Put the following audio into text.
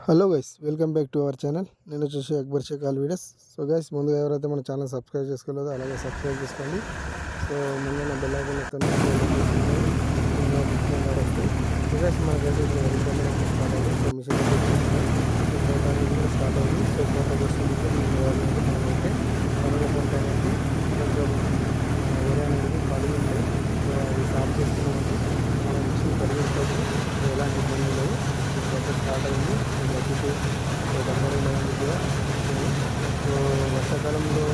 Hello guys, welcome back to our channel. నేను వచ్చేసి Akbar Shaik all videos. So guys, ముందుగా ఎవరైతే మన ఛానల్ సబ్స్క్రైబ్ చేసుకోలేదో అలాగే సబ్స్క్రైబ్ చేసుకోండి. సో ముందు నా బెల్ ఐకాన్ వస్తుంది. సో గైస్, మనకైతే స్టార్ట్ అయింది. సో మిషన్ స్టార్ట్ అయింది. సో ఫోటో వస్తుంది. మనమైతే పనుల ఫోటో అనేది కొంచెం వేరే అనేది పడి ఉంటే అది సాఫ్ చేసుకున్నామంటే మన మిషన్ పరిగెత్తుకోవచ్చు. ఎలాంటి ఇబ్బంది లేదు. స్టార్ట్ అయింది. సో వర్షాకాలంలో